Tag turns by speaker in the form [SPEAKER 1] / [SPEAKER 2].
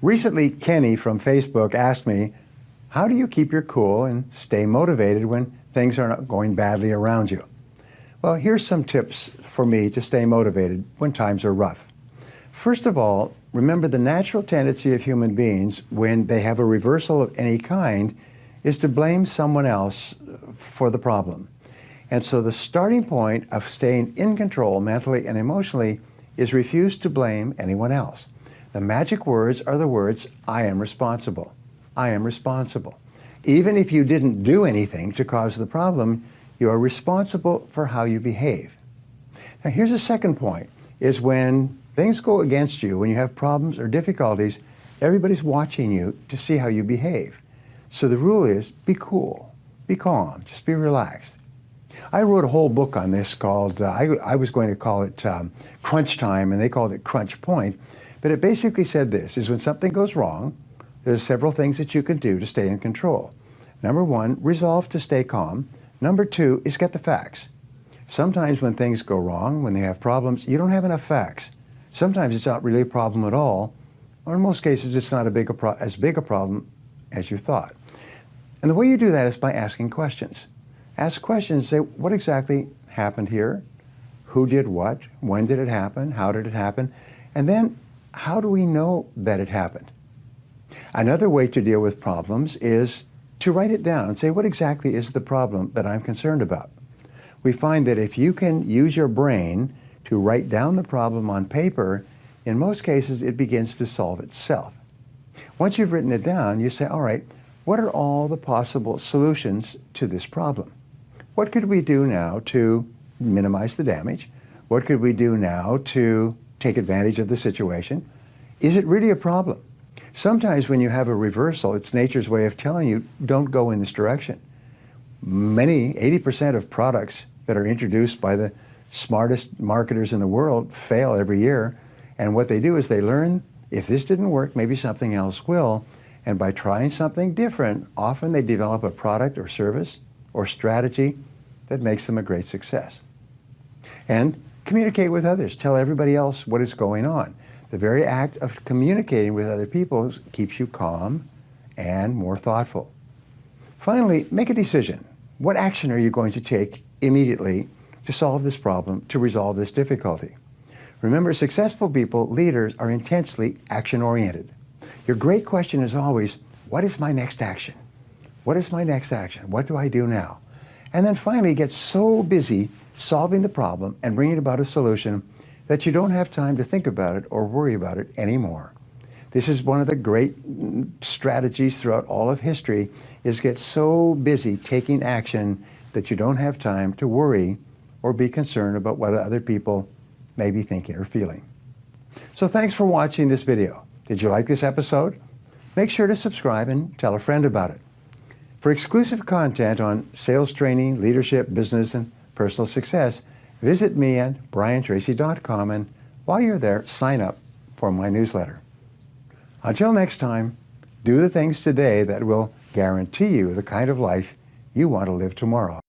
[SPEAKER 1] Recently, Kenny from Facebook asked me, how do you keep your cool and stay motivated when things are not going badly around you? Well, here's some tips for me to stay motivated when times are rough. First of all, remember the natural tendency of human beings when they have a reversal of any kind is to blame someone else for the problem. And so the starting point of staying in control mentally and emotionally is refuse to blame anyone else. The magic words are the words, I am responsible. I am responsible. Even if you didn't do anything to cause the problem, you are responsible for how you behave. Now here's a second point, is when things go against you, when you have problems or difficulties, everybody's watching you to see how you behave. So the rule is, be cool, be calm, just be relaxed. I wrote a whole book on this called, I was going to call it Crunch Time, and they called it Crunch Point. But it basically said this, is when something goes wrong, there's several things that you can do to stay in control. Number one, resolve to stay calm. Number two is get the facts. Sometimes when things go wrong, when they have problems, you don't have enough facts. Sometimes it's not really a problem at all, or in most cases it's not as big a problem as you thought. And the way you do that is by asking questions. Ask questions, say, what exactly happened here? Who did what? When did it happen? How did it happen? And then, how do we know that it happened? Another way to deal with problems is to write it down and say, what exactly is the problem that I'm concerned about? We find that if you can use your brain to write down the problem on paper, in most cases it begins to solve itself. Once you've written it down, you say, all right, what are all the possible solutions to this problem? What could we do now to minimize the damage? What could we do now to take advantage of the situation? Is it really a problem? Sometimes when you have a reversal, it's nature's way of telling you, don't go in this direction. 80% of products that are introduced by the smartest marketers in the world fail every year. And what they do is they learn, if this didn't work, maybe something else will. And by trying something different, often they develop a product or service or strategy that makes them a great success. And communicate with others. Tell everybody else what is going on. The very act of communicating with other people keeps you calm and more thoughtful. Finally, make a decision. What action are you going to take immediately to solve this problem, to resolve this difficulty? Remember, successful people, leaders, are intensely action-oriented. Your great question is always, what is my next action? What is my next action? What do I do now? And then finally get so busy solving the problem and bringing about a solution that you don't have time to think about it or worry about it anymore. This is one of the great strategies throughout all of history, is get so busy taking action that you don't have time to worry or be concerned about what other people may be thinking or feeling. So thanks for watching this video. Did you like this episode? Make sure to subscribe and tell a friend about it. For exclusive content on sales training, leadership, business, and personal success, visit me at briantracy.com, and while you're there, sign up for my newsletter. Until next time, do the things today that will guarantee you the kind of life you want to live tomorrow.